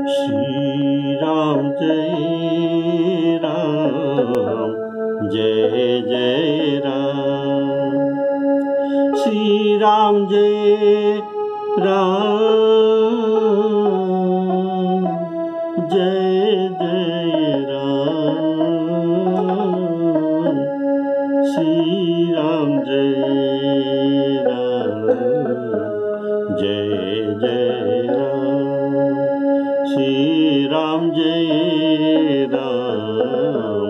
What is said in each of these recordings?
श्री राम जय राम जय जय राम। श्री राम जय राम जय जय राम। श्री राम जय राम जय जय राम। श्री राम जय राम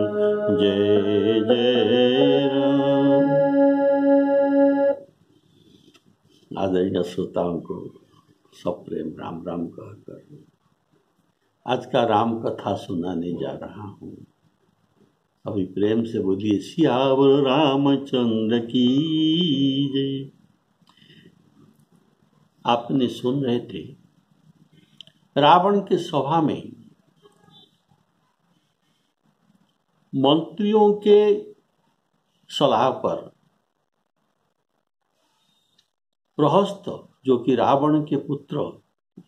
जय जय राम। आदरणीय श्रोताओं को सप्रेम राम राम कहकर आज का राम कथा सुनाने जा रहा हूँ। अभी प्रेम से बोलिए सियावर रामचंद्र की जय। आपने सुन रहे थे रावण के सभा में मंत्रियों के सलाह पर प्रहस्त जो कि रावण के पुत्र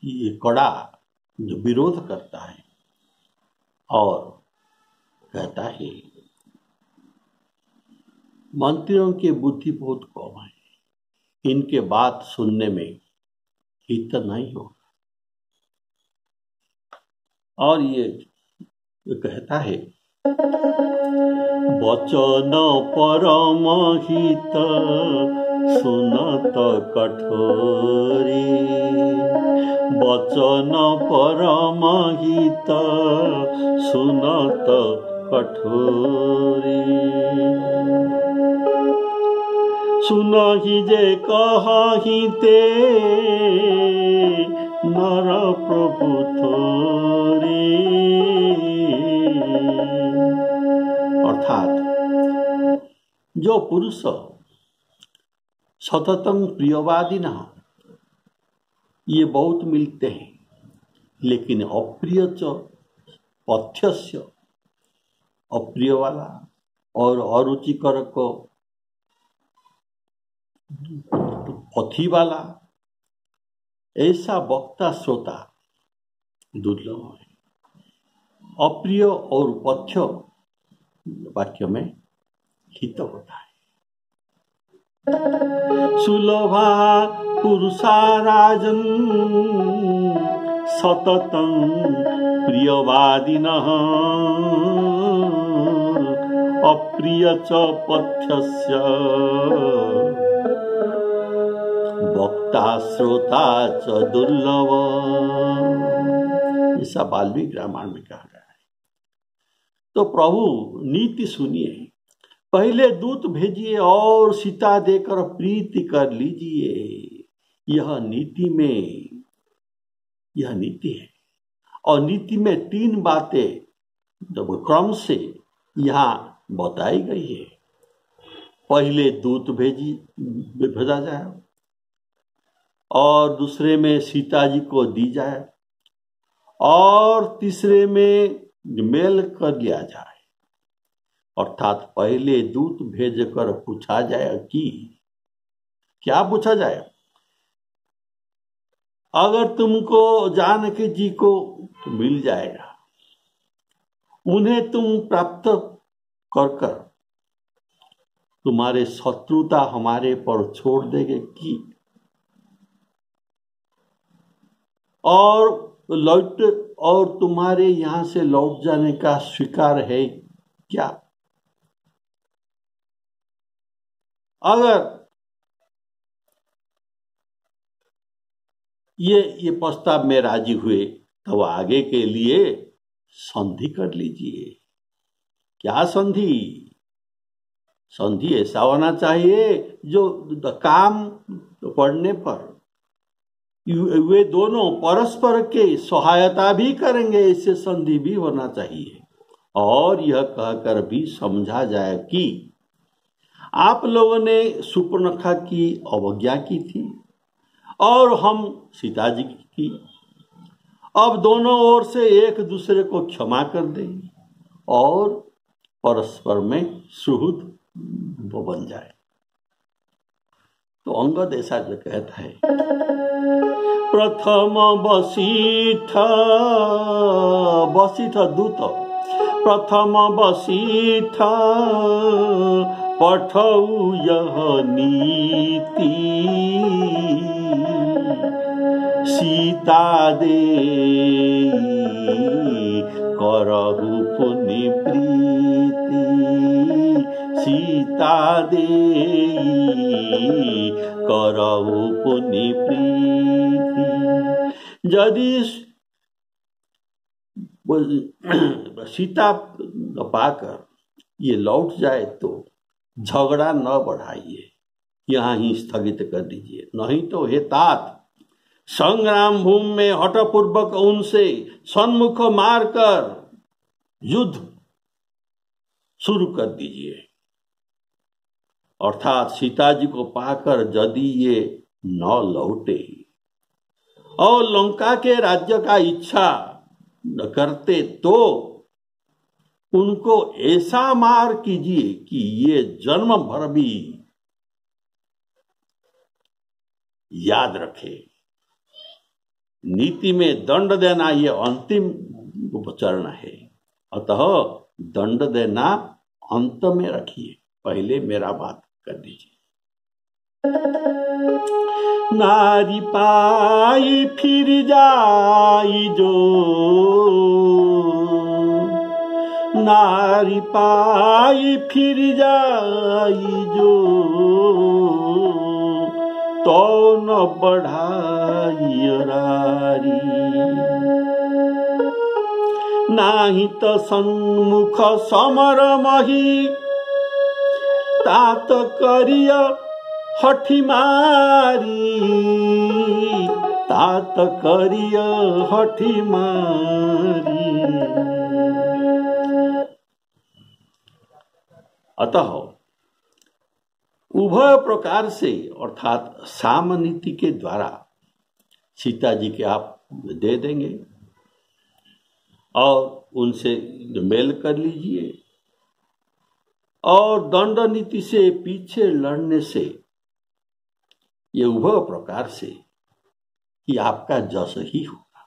ये कड़ा जो विरोध करता है और कहता है मंत्रियों की बुद्धि बहुत कम है, इनके बात सुनने में हित नहीं होगा। और ये कहता है वचन परम हित सुनत कठोरी। वचन परम हित सुनत कठोरी। सुनहि जे कहि ते नर प्रभु थोरी। अर्थात जो पुरुष सततम प्रियवादी न ये बहुत मिलते हैं, लेकिन अप्रिय च पथ्यस्य अप्रिय वाला और अरुचिकर को पथी वाला ऐसा वक्ता श्रोता दुर्लभ है। अप्रिय और पथ्य वाक्य में हित होता है। सुलभा पुरुषा राजन सततं प्रियवादिनः अप्रिय च पथ्यस्य वक्ता श्रोता च दुर्लभ। ऐसा वाल्मीकि रामायण में कहा गया है। तो प्रभु नीति सुनिए, पहले दूत भेजिए और सीता देकर प्रीति कर लीजिए। यह नीति है और नीति में 3 बातें क्रम से यहाँ बताई गई है। पहले दूत भेजा जाए और दूसरे में सीता जी को दी जाए और तीसरे में मेल कर लिया जाए। अर्थात पहले दूत भेजकर पूछा जाए कि क्या पूछा जाए। अगर तुमको जानकी जी को तो मिल जाएगा, उन्हें तुम प्राप्त कर तुम्हारे शत्रुता हमारे पर छोड़ देंगे कि और तुम्हारे यहां से लौट जाने का स्वीकार है क्या। अगर ये प्रस्ताव में राजी हुए तो आगे के लिए संधि कर लीजिए। क्या संधि ऐसा होना चाहिए जो काम पड़ने पर वे दोनों परस्पर के सहायता भी करेंगे, इससे संधि भी होना चाहिए। और यह कहकर भी समझा जाए कि आप लोगों ने सुपर्णखा की अवज्ञा की थी और हम सीता जी की। अब दोनों ओर से एक दूसरे को क्षमा कर दें और परस्पर में सुहृद बन जाए। तो अंगद ऐसा कहता है प्रथम वसिष्ठ दूत प्रथम वसिष्ठ पठौ यह नीति सीता दे करहु पुनि प्रीति सीता दे करहु पुनि प्रीति। यदि सीता पाकर ये लौट जाए तो झगड़ा न बढ़ाइए, यहाँ ही स्थगित कर दीजिए, नहीं तो हे तात संग्राम भूमि में हठपूर्वक उनसे सन्मुख मारकर युद्ध शुरू कर दीजिए। अर्थात सीता जी को पाकर यदि ये न लौटे और लंका के राज्य का इच्छा न करते तो उनको ऐसा मार कीजिए कि ये जन्म भर भी याद रखे। नीति में दंड देना ये अंतिम चरण है, अतः दंड देना अंत में रखिए, पहले मेरा बात कर दीजिए। नारी पाई फिर जाई जो, नारी पाई फिर जाई जो, तो न बढ़ाई रारी। नाही तो सन्मुख समर मही तात करिय हठी मारी, तात करिय हठी मारी। अतः उभय प्रकार से अर्थात साम नीति के द्वारा सीता जी के आप दे देंगे और उनसे मेल कर लीजिए, और दंड नीति से पीछे लड़ने से ये उभय प्रकार से कि आपका जस ही होगा,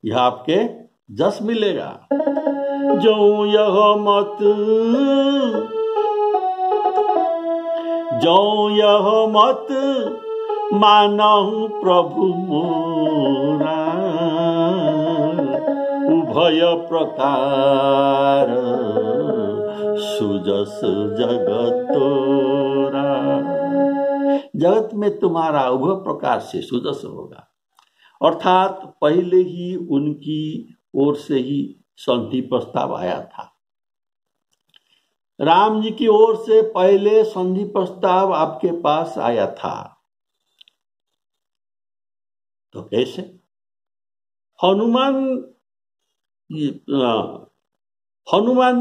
यह आपके जस मिलेगा। जो यह मत मानहु प्रभु मोरा, उभय प्रकार सुजस जगत तोरा। जगत में तुम्हारा उभय प्रकार से सुजस होगा, अर्थात पहले ही उनकी ओर से ही संधि प्रस्ताव आया था। राम जी की ओर से पहले संधि प्रस्ताव आपके पास आया था, तो कैसे हनुमान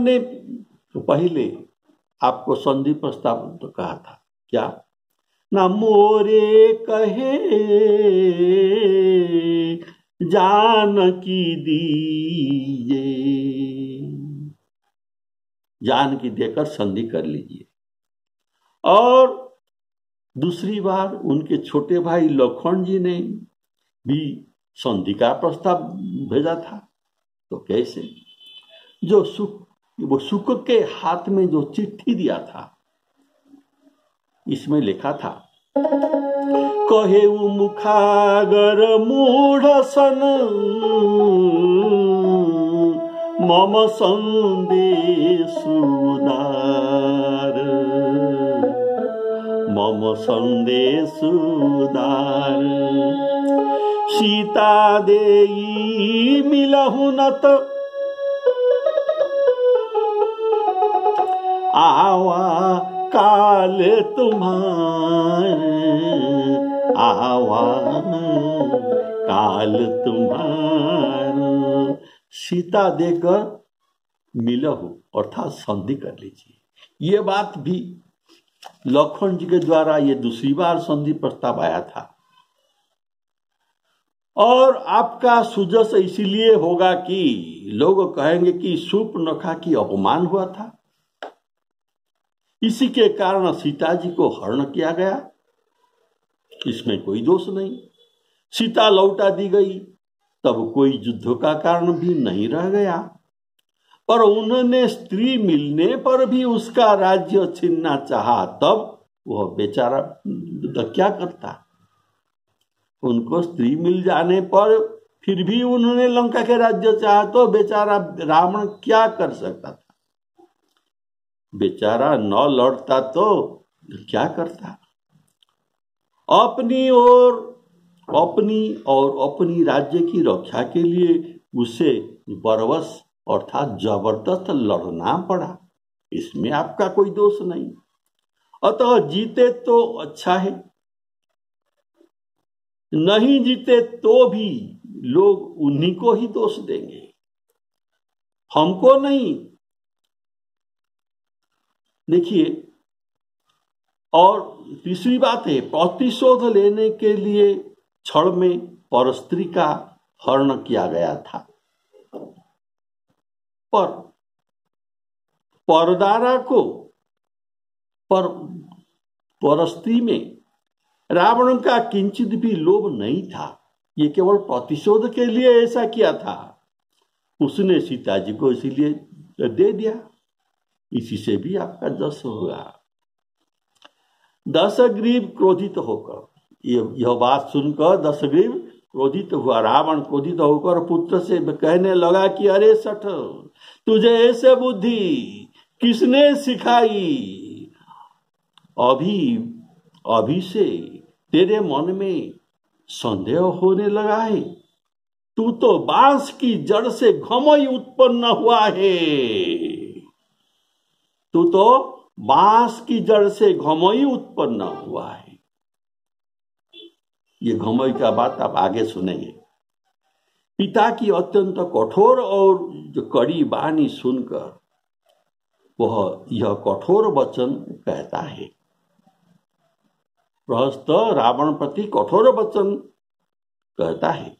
ने पहले आपको संधि प्रस्ताव तो कहा था, क्या ना मोरे कहे जानकी दीजे, जानकी देकर संधि कर लीजिए। और दूसरी बार उनके छोटे भाई लखन जी ने भी संधि का प्रस्ताव भेजा था, तो कैसे जो सुक के हाथ में जो चिट्ठी दिया था, इसमें लिखा था कहे मुखागर मूढ़ सन मम संदेशुदार, मम संदेशुदार। सीता देई मिलहु न तो आवा काल तुम्हारे, आवा काल तुम्हारा। सीता देकर मिलहु अर्थात संधि कर लीजिए। ये बात भी लखन जी के द्वारा ये दूसरी बार संधि प्रस्ताव आया था। और आपका सुजस इसीलिए होगा कि लोग कहेंगे कि शूर्पणखा की अपमान हुआ था, इसी के कारण सीता जी को हरण किया गया इसमें कोई दोष नहीं। सीता लौटा दी गई तब कोई युद्ध का कारण भी नहीं रह गया, पर उन्होंने स्त्री मिलने पर भी उसका राज्य छीनना चाहा, तब वह बेचारा क्या करता। उनको स्त्री मिल जाने पर फिर भी उन्होंने लंका के राज्य चाहा, तो बेचारा रावण क्या कर सकता था। बेचारा न लौटता तो क्या करता। अपनी और अपनी राज्य की रक्षा के लिए उसे बरबस अर्थात जबरदस्त लड़ना पड़ा। इसमें आपका कोई दोष नहीं। अतः जीते तो अच्छा है, नहीं जीते तो भी लोग उन्हीं को ही दोष देंगे, हमको नहीं। देखिए, और तीसरी बात है, प्रतिशोध लेने के लिए क्षण में परस्त्री का हरण किया गया था, पर परदारा को परस्त्री में रावण का किंचित भी लोभ नहीं था। ये केवल प्रतिशोध के लिए ऐसा किया था। उसने सीता जी को इसीलिए दे दिया। इसी से भी आपका जस होगा। दशग्रीव क्रोधित होकर, यह बात सुनकर दशग्रीव क्रोधित हुआ। रावण क्रोधित होकर पुत्र से कहने लगा कि अरे सठ, तुझे ऐसे बुद्धि किसने सिखाई? अभी से तेरे मन में संदेह होने लगा है। तू तो बांस की जड़ से घमई उत्पन्न हुआ है। तू तो बांस की जड़ से घमई उत्पन्न हुआ है। ये घमई का बात आप आगे सुनेंगे। पिता की अत्यंत कठोर और जो कड़ी वाणी सुनकर वह यह कठोर वचन कहता है। प्रहस्त रावण प्रति कठोर वचन कहता है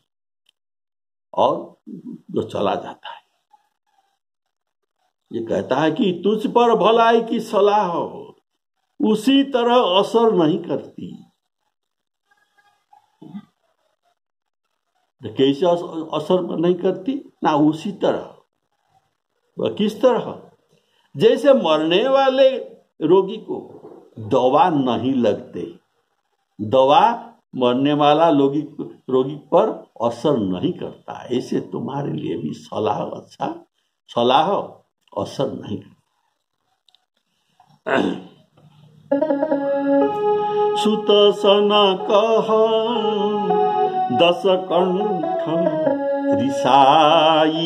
और जो चला जाता है। ये कहता है कि तुझ पर भलाई की सलाह उसी तरह असर नहीं करती। कैसे असर नहीं करती? ना उसी तरह। वह किस तरह? जैसे मरने वाले रोगी को दवा नहीं लगते, दवा मरने वाला रोगी पर असर नहीं करता, ऐसे तुम्हारे लिए भी सलाह असर नहीं करता। सुत सना कहा दस कंठ रिसाई,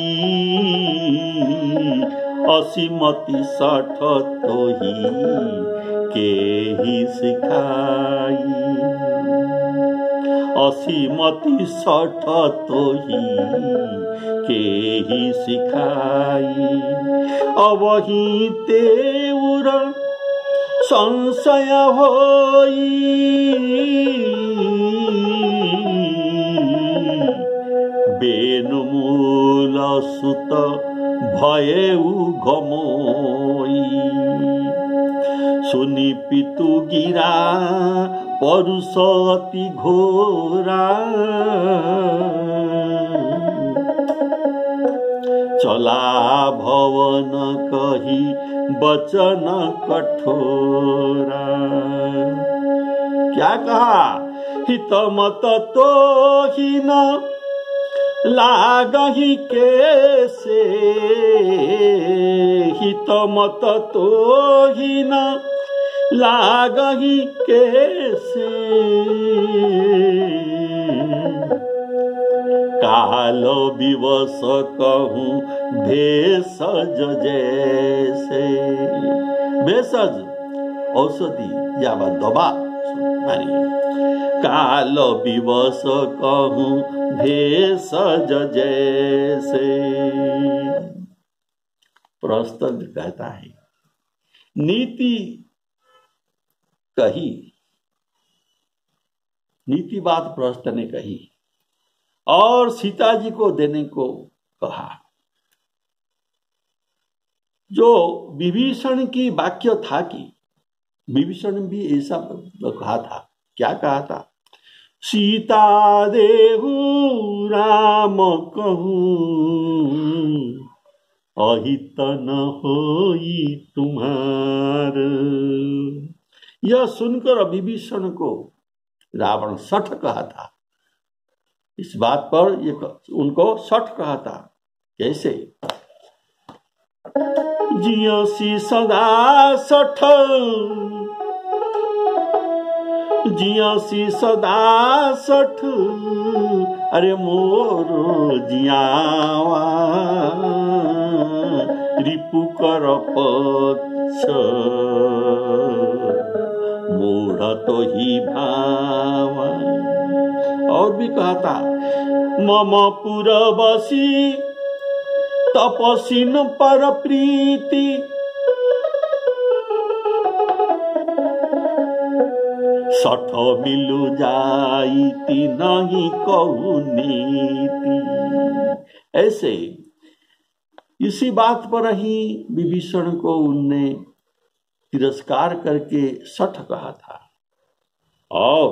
असीमति सठ तो ही के ही सिखाई, असीमति सठ तो ही के ही सिखाई। अवही तेउर संशय होई, बेनुमूल सुत भयेउ घमोई। सुनि पितु गिरा परुष अति घोरा, चला भवन कही बचन कठोरा। क्या कहा? हित मत तो ही न लागही कैसे, हित मत तो ही न लागही कैसे। काल विवश कहूँ भेषज जैसे, भेषज औषधि या दवा मानिए। काल विवश कहूँ भेषज जैसे। प्रस्तुत कहता है, नीति कही, नीति बात प्रस्त ने कही और सीता जी को देने को कहा। जो विभीषण की वाक्य था कि विभीषण भी ऐसा कहा था। क्या कहा था? सीता देहु राम कहूँ, अहित न होई तुम्हार। यह सुनकर विभीषण को रावण सठ कहा था। इस बात पर ये उनको सठ कहा था। कैसे? जियसी सदा सठ, जियसी सदा सठ, अरे मोर जियावा, रिपु कर पक्ष, मूढ़ तो ही भावा। और भी कहा था, मम पुरवसी तपसीन पर प्रीति, सठ मिलु जाईति नहीं कहु नीति। ऐसे इसी बात पर ही विभीषण को उनने तिरस्कार करके सठ कहा था। और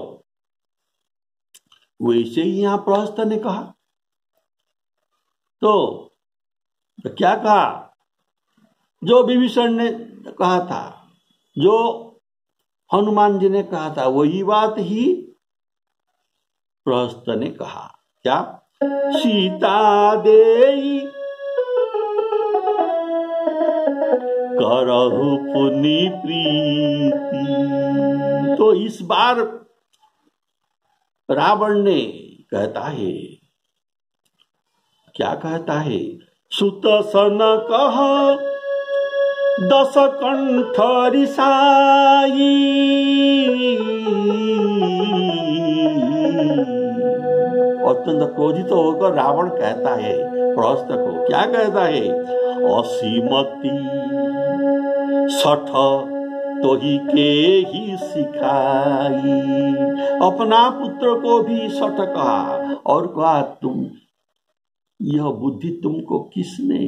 वैसे ही यहां प्रहस्त ने कहा। तो क्या कहा? जो विभीषण ने कहा था, जो हनुमान जी ने कहा था, वही बात ही प्रहस्त ने कहा। क्या? सीता देई करहु पुनि प्रीति। तो इस बार रावण ने कहता है, क्या कहता है? सुत सन कह दस कंठ रिसाई, अत्यंत क्रोधित होकर रावण कहता है प्रहस्त को, क्या कहता है? असीमति सठ तो ही के ही सिखाई। अपना पुत्र को भी सठ कहा और कहा, तुम यह बुद्धि तुमको किसने,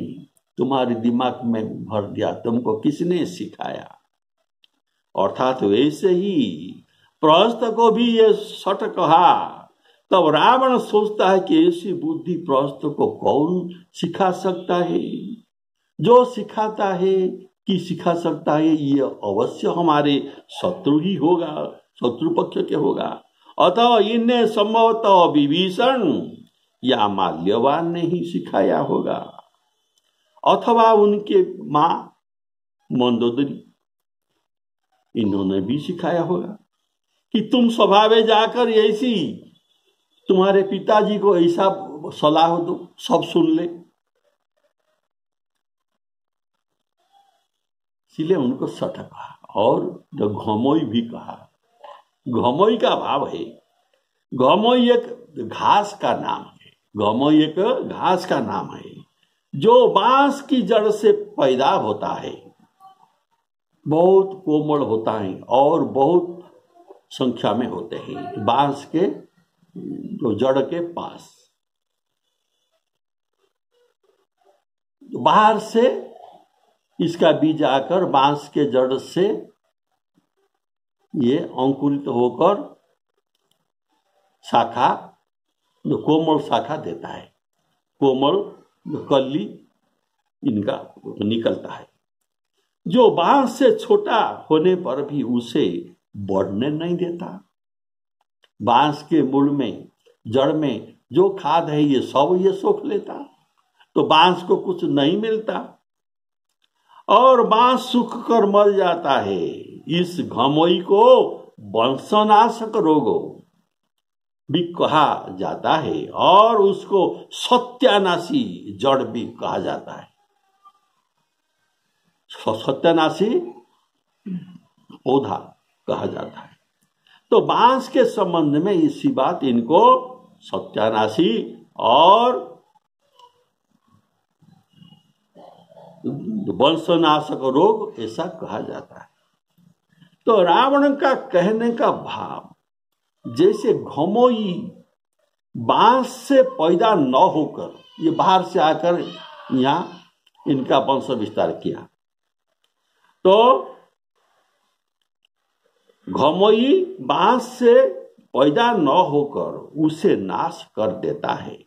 तुम्हारे दिमाग में भर दिया, तुमको किसने सिखाया? अर्थात वैसे ही प्रहस्त को भी ये सठ कहा। तब रावण सोचता है कि ऐसी बुद्धि प्रहस्त को कौन सिखा सकता है? जो सिखाता है कि सिखा सकता है, ये अवश्य हमारे शत्रु ही होगा, शत्रु पक्ष के होगा। अतः इन्हें संभवतः विभीषण या माल्यवान ने ही सिखाया होगा, अथवा उनके मां मंदोदरी, इन्होंने भी सिखाया होगा कि तुम स्वभावे जाकर ऐसी, तुम्हारे पिताजी को ऐसा सलाह दो, सब सुन ले। इसलिए उनको सठ कहा। और जो घमोई भी कहा, घमोई का भाव है, घमोई एक घास का नाम है, घमोई एक घास का नाम है जो बांस की जड़ से पैदा होता है, बहुत कोमल होता है और बहुत संख्या में होते हैं बांस के जो जड़ के पास। बाहर से इसका बीज आकर बांस के जड़ से ये अंकुरित होकर शाखा, जो कोमल शाखा देता है, कोमल जो कली इनका निकलता है, जो बांस से छोटा होने पर भी उसे बढ़ने नहीं देता। बांस के मूल में, जड़ में जो खाद है ये सब ये सोख लेता, तो बांस को कुछ नहीं मिलता और बांस सूख कर मर जाता है। इस घमोई को वंशनाशक रोग भी कहा जाता है और उसको सत्यानाशी जड़ भी कहा जाता है। सत्यानाशी पौधा कहा जाता है। तो बांस के संबंध में इसी बात इनको सत्यानाशी और वंशनाशक रोग ऐसा कहा जाता है। तो रावण का कहने का भाव, जैसे घमोई बांस से पैदा न होकर ये बाहर से आकर यहां इनका वंश विस्तार किया, तो घमोई बांस से पैदा न होकर उसे नाश कर देता है,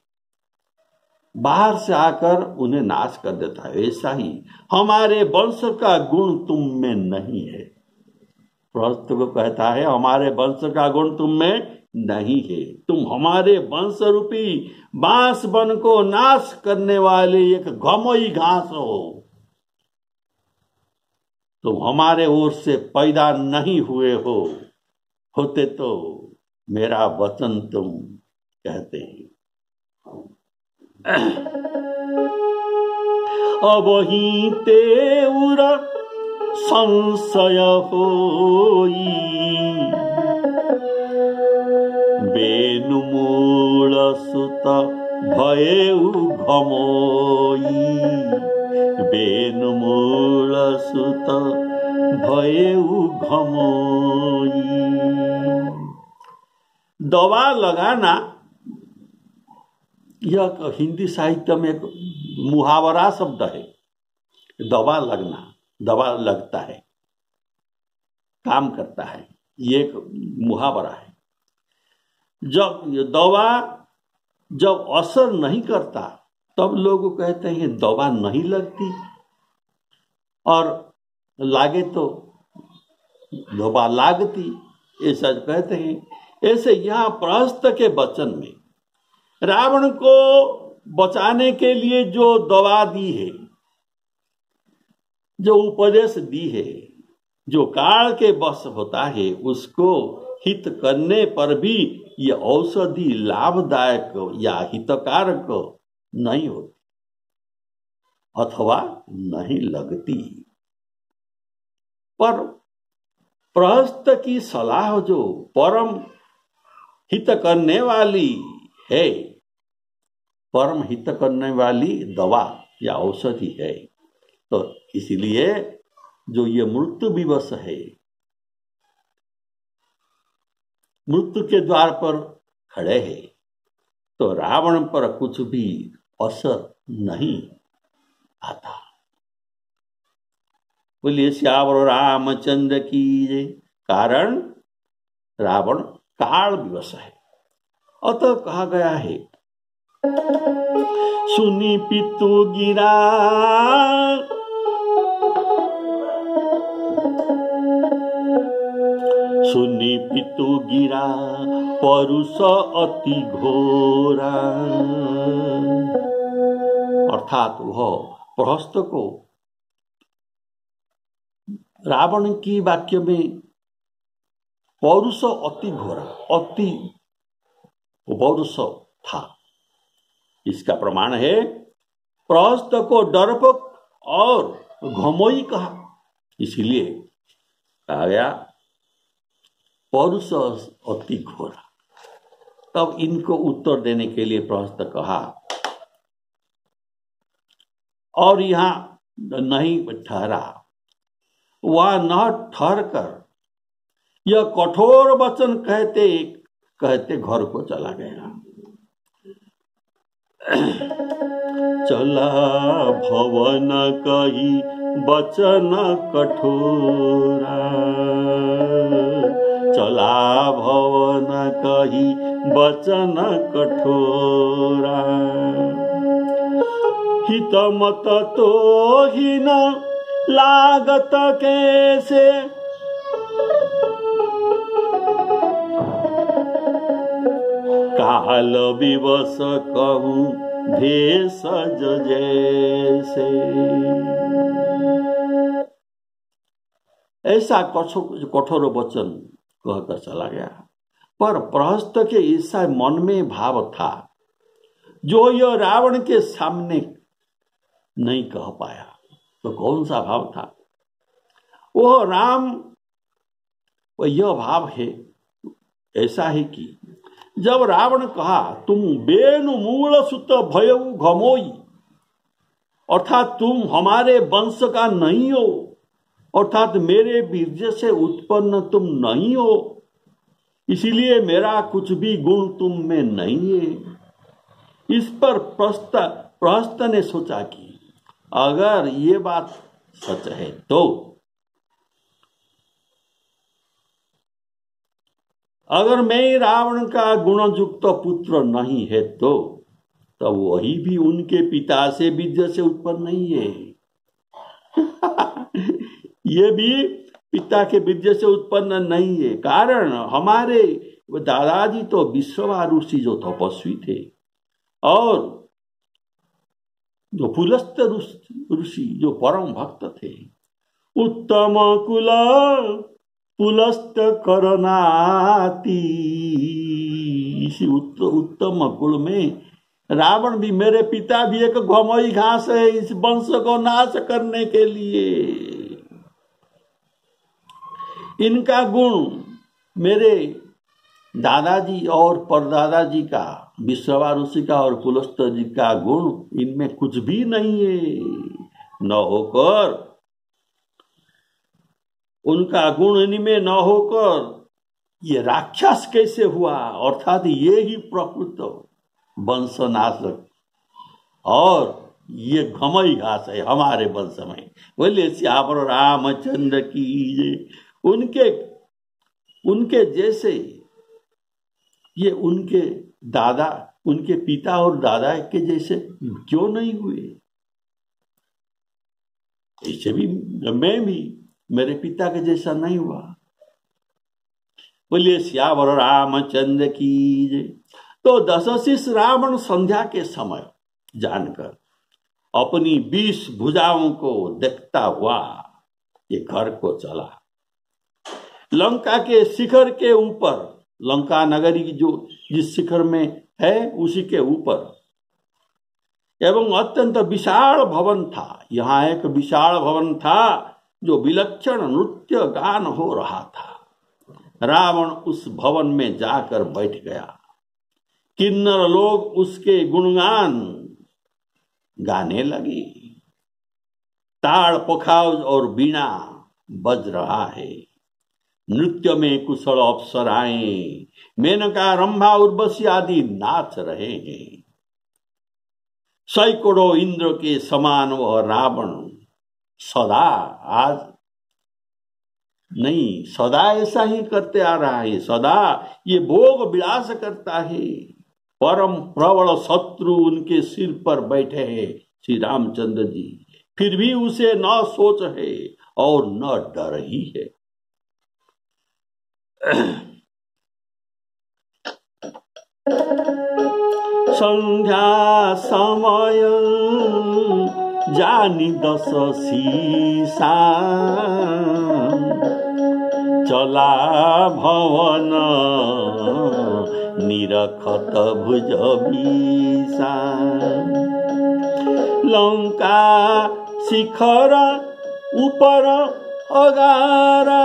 बाहर से आकर उन्हें नाश कर देता है। ऐसा ही हमारे वंश का गुण तुम में नहीं है। प्रहस्त को कहता है हमारे वंश का गुण तुम में नहीं है, तुम हमारे वंश रूपी बांस वन को नाश करने वाले एक घमोई घास हो। तुम हमारे ओर से पैदा नहीं हुए हो, होते तो मेरा वचन तुम कहते हैं। अब ही तेउर संशय होई, बेनुमूल सुत भयउ घमोई, बेनुमूल सुत भयउ घमोई। दवा लगाना यह हिंदी साहित्य में एक मुहावरा शब्द है। दवा लगना, दवा लगता है, काम करता है, ये एक मुहावरा है। जब दवा जब असर नहीं करता तब लोग कहते हैं दवा नहीं लगती, और लागे तो दवा लागती, ऐसा कहते हैं। ऐसे यहाँ प्रहस्त के वचन में रावण को बचाने के लिए जो दवा दी है, जो उपदेश दी है, जो काल के वश होता है, उसको हित करने पर भी ये औषधि लाभदायक या हितकारक नहीं होती अथवा नहीं लगती। पर प्रहस्त की सलाह जो परम हित करने वाली है, परम हित करने वाली दवा या औषधि है, तो इसलिए जो ये मृत्यु विवश है, मृत्यु के द्वार पर खड़े हैं, तो रावण पर कुछ भी असर नहीं आता। बोलिए श्यावर रामचंद्र की जय। कारण रावण काल विवश है। अतः कहा गया है सुनी पितु गिरा, सुनी पितु गिरा परुष अति घोरा। अर्थात वह प्रहस्त को रावण की वाक्य में पौरुष अति घोरा, अति पौरुष था। इसका प्रमाण है प्रहस्त को डरपोक और घमोई कहा, इसलिए कहा गया पौरुष अति घोरा। तब इनको उत्तर देने के लिए प्रहस्त कहा, और यहां नहीं ठहरा, वह न ठहर कर यह कठोर वचन कहते कहते घर को चला गया। चला भवन कही वचन कठोरा, चला भवन कही वचन कठोरा। हित मत तो ही न लागत कैसे, काल विवश कहूं भेषज जैसे। ऐसा कठोर वचन कहकर चला गया। पर प्रहस्त के ऐसा मन में भाव था जो यह रावण के सामने नहीं कह पाया। तो कौन सा भाव था? वह राम, यह भाव है ऐसा है कि जब रावण कहा तुम बेनु मूल सुत भयउ घमोई, अर्थात तुम हमारे वंश का नहीं हो, अर्थात मेरे बीज से उत्पन्न तुम नहीं हो, इसीलिए मेरा कुछ भी गुण तुम में नहीं है। इस पर प्रहस्त ने सोचा कि अगर ये बात सच है तो अगर मैं रावण का गुणयुक्त पुत्र नहीं है तो तब वही भी उनके पिता से बीज से उत्पन्न नहीं है। ये भी पिता के बीज से उत्पन्न नहीं है। कारण हमारे दादाजी तो विश्रवा ऋषि जो तपस्वी थे और जो पुलस्त ऋषि जो परम भक्त थे, उत्तम कुल पुलस्त करनाती, इसी उत्तम कुल में रावण भी, मेरे पिता भी एक घमोई घास है इस वंश को नाश करने के लिए। इनका गुण मेरे दादाजी और परदादाजी का, विश्रवा ऋषि का और पुलस्त जी का गुण इनमें कुछ भी नहीं है। न होकर उनका गुण इनमें न होकर ये राक्षस कैसे हुआ, अर्थात ये ही प्रकृत वंशनाशक और ये घमई घास है हमारे वंश में। बोले श्याम रामचंद्र की। उनके जैसे ये उनके दादा, उनके पिता और दादा के जैसे क्यों नहीं हुए? ऐसे भी मैं भी मेरे पिता के जैसा नहीं हुआ। बोलिए श्यावर रामचंद्र की। तो दशशिष रावण संध्या के समय जानकर अपनी 20 भुजाओं को देखता हुआ ये घर को चला। लंका के शिखर के ऊपर, लंका नगरी जो जिस शिखर में है उसी के ऊपर एवं अत्यंत विशाल भवन था। यहाँ एक विशाल भवन था जो विलक्षण नृत्य गान हो रहा था। रावण उस भवन में जाकर बैठ गया। किन्नर लोग उसके गुणगान गाने लगे। ताड़ पखाउज और बीणा बज रहा है। नृत्य में कुशल अप्सराएं, मेनका, रंभा, उर्वशी आदि नाच रहे हैं। सैकड़ों इंद्र के समान वह रावण सदा, आज नहीं सदा ऐसा ही करते आ रहा है। सदा ये भोग विलास करता है। परम प्रबल शत्रु उनके सिर पर बैठे हैं श्री रामचंद्र जी, फिर भी उसे न सोच है और न डर ही है। संध्या समय जानी दशशिषा, चला भवन निरखत भुज बीसा। लंका शिखर ऊपर अगारा,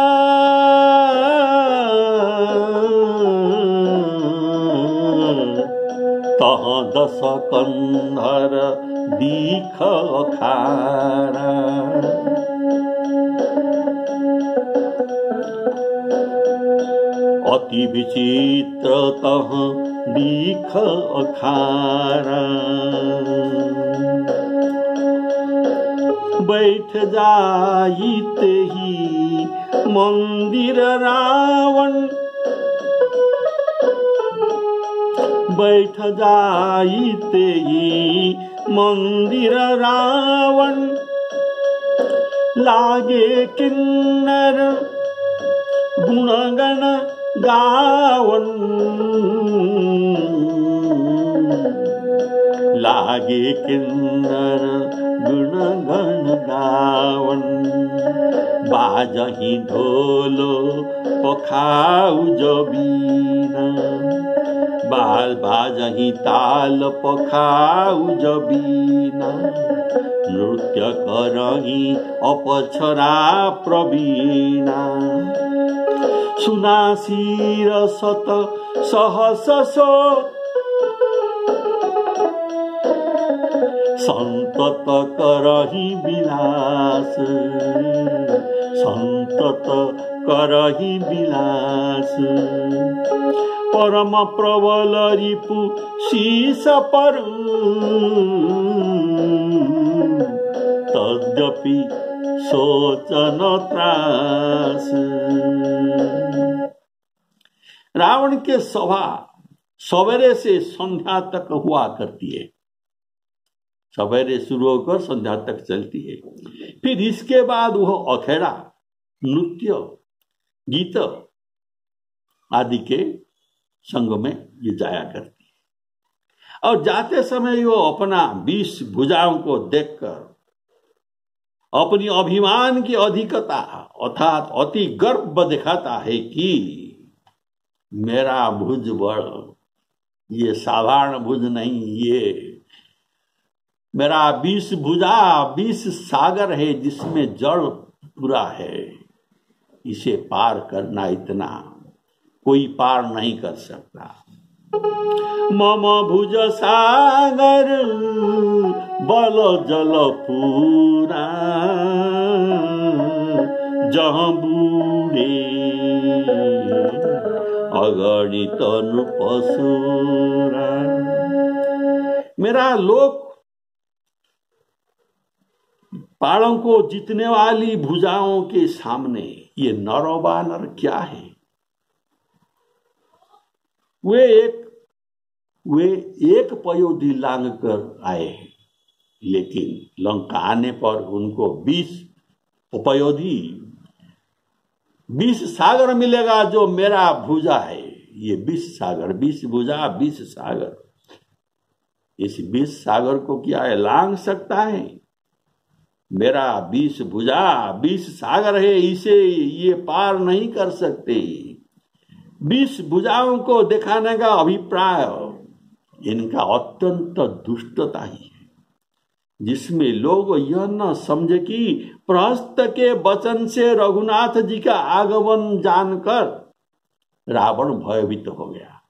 तह दस कंधर दीख अखारा। अति विचित्र तह दीख अखारा। बैठ जाइते ही मंदिर रावण, बैठ जाइते ही मंदिर रावण। लागे किन्नर गुणगण गावन, लागे किन्नर गुणगण गावन। बाजही ढोलो पखाउज बीना, बाजही ताल पखाउज बीना। नृत्य करही अपछरा प्रवीणा, सुनासीर सत सहस सो। संतत करही विलास, संतत करही विलास। परम प्रबल रिपु शीस पर, तद्यपि सोचन त्रास। रावण के सभा सवेरे से संध्या तक हुआ करती है, सवेरे शुरू होकर संध्या तक चलती है। फिर इसके बाद वह अखेड़ा, नृत्य, गीत आदि के संग में ये जाया करती है। और जाते समय वो अपना 20 भुजाओं को देखकर अपनी अभिमान की अधिकता अर्थात अति गर्व दिखाता है कि मेरा भुज बड़, ये साधारण भुज नहीं, ये मेरा 20 भुजा, 20 सागर है जिसमें जल पूरा है, इसे पार करना इतना कोई पार नहीं कर सकता। मम भुज सागर बल जल पूरा, जहाँ बूढ़े अगणित पशुरा। मेरा लोक पाड़ों को जीतने वाली भुजाओं के सामने ये नर और वानर क्या है? वे एक पयोधी लांग कर आए हैं, लेकिन लंका आने पर उनको 20 पयोधी, 20 सागर मिलेगा जो मेरा भुजा है। ये 20 सागर, 20 भुजा, 20 सागर, इस 20 सागर को क्या है लांग सकता है? मेरा 20 भुजा, 20 सागर है, इसे ये पार नहीं कर सकते। 20 भुजाओं को दिखाने का अभिप्राय इनका अत्यंत दुष्टता ही है, जिसमें लोग यह न समझे कि प्रहस्त के वचन से रघुनाथ जी का आगमन जानकर रावण भयभीत हो गया।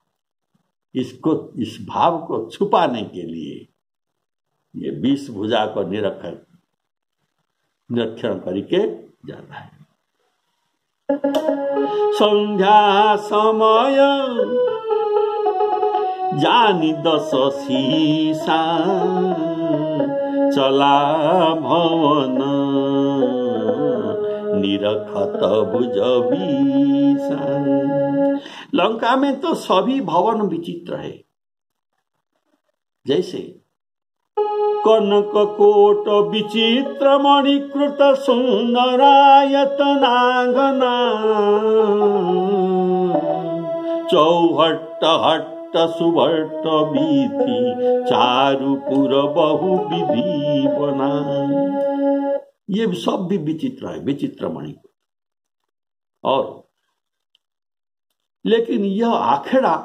इस भाव को छुपाने के लिए ये 20 भुजा को निरीक्षण करके जाता है। संध्या समय जानी 10 शीशा, चला भवन निरखत भुज 20। लंका में तो सभी भवन विचित्र है, जैसे कनक कोट विचित्र मणिकृत सुंदरायतनांगना, चौहट्ट हट्ट सुभट्ट बीथी, चारुपुर बहु विधि बना। ये सब भी विचित्र है, विचित्र मणिकृत। और लेकिन यह आखेड़ा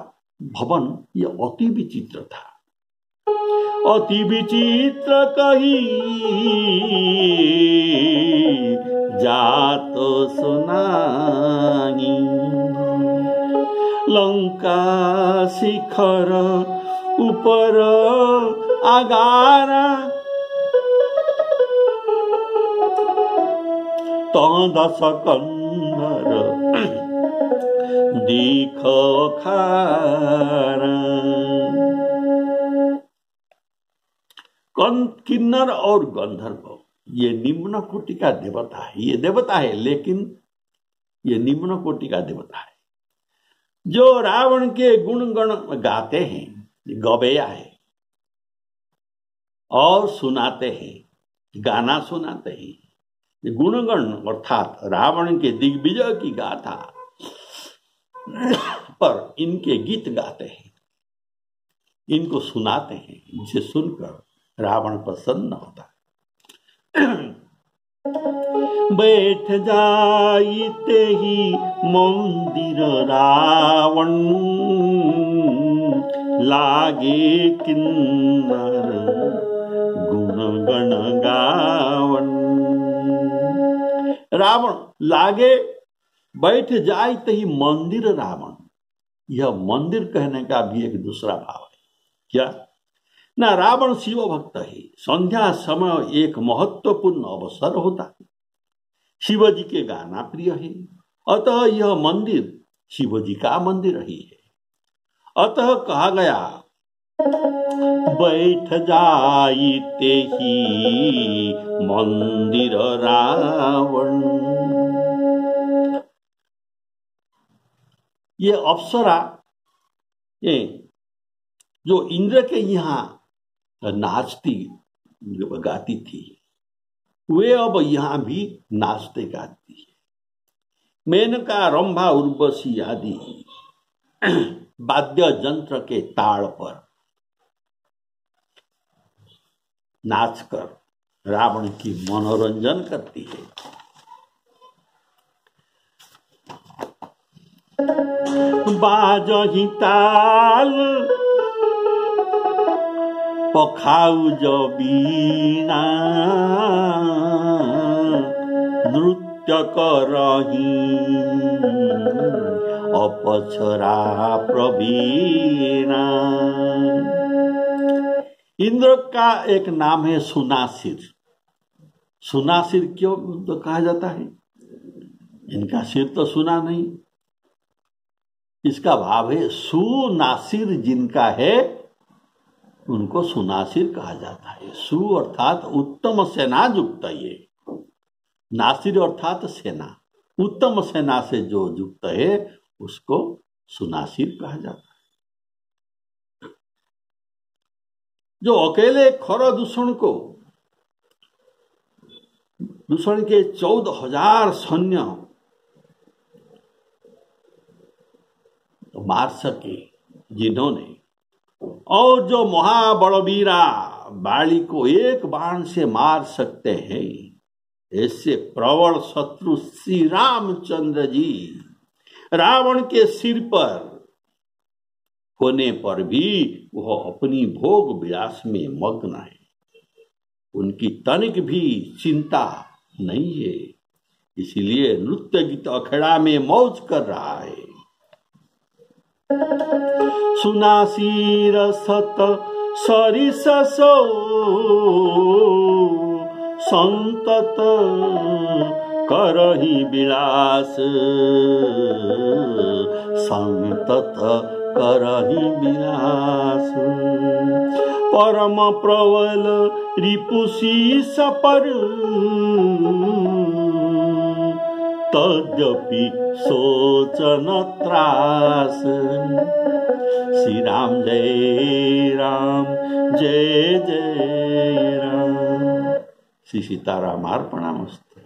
भवन यह अति विचित्र था, अति विचित्र कही जात सुनाई। लंका शिखर ऊपर आगारा, तो 10 कंधर दीख खारा। किन्नर और गंधर्व ये निम्न कोटि का देवता है, ये देवता है लेकिन ये निम्न कोटि का देवता है, जो रावण के गुणगण गाते हैं, गवैया है, और सुनाते हैं, गाना सुनाते हैं। गुणगण अर्थात रावण के दिग्विजय की गाथा पर इनके गीत गाते हैं, इनको सुनाते हैं, इनसे सुनकर रावण प्रसन्न होता है। बैठ जाइते ही मंदिर रावण, लागे किन्नर गुण गण गावन। रावण लागे बैठ जाइते ही मंदिर रावण, यह मंदिर कहने का भी एक दूसरा भाव है। क्या ना, रावण शिव भक्त है। संध्या समय एक महत्वपूर्ण अवसर होता है, शिव जी के गाना प्रिय है, अतः यह मंदिर शिव जी का मंदिर ही है। अतः कहा गया बैठ जाइते ही मंदिर रावण। ये अप्सरा ये जो इंद्र के यहाँ नाचती गाती थी, वे अब यहाँ भी नाचते गाती है। मेनका, रंभा, उर्वशी आदि वाद्य यंत्र के ताड़ पर नाचकर रावण की मनोरंजन करती है। बाजहि ताल पखाउ जो बीना, नृत्य करही अपसरा प्रवीणा। इंद्र का एक नाम है सुनासिर। सुनासिर क्यों तो कहा जाता है? इनका सिर तो सुना नहीं। इसका भाव है सुनासिर जिनका है उनको सुनासिर कहा जाता है। सु अर्थात उत्तम सेना युक्त, ये नासिर अर्थात सेना, उत्तम सेना से जो युक्त है उसको सुनासिर कहा जाता है। जो अकेले खर दूषण को, दूषण के 14,000 सैन्य मार सके जिन्होंने, और जो महाबलवीरा बाली को एक बाण से मार सकते हैं, ऐसे प्रबल शत्रु श्री रामचंद्र जी रावण के सिर पर होने पर भी वह अपनी भोग विलास में मग्न है। उनकी तनिक भी चिंता नहीं है, इसलिए नृत्य गीत अखेड़ा में मौज कर रहा है। सुनासीर सत सरिस सो संतत करहि विलास, संतत करहि विलास। परम प्रबल रिपुसी सपर, तद्यपि सोचन त्रास। श्री राम जय राम, जय जय राम। श्री सीताराम अर्पणमस्तु।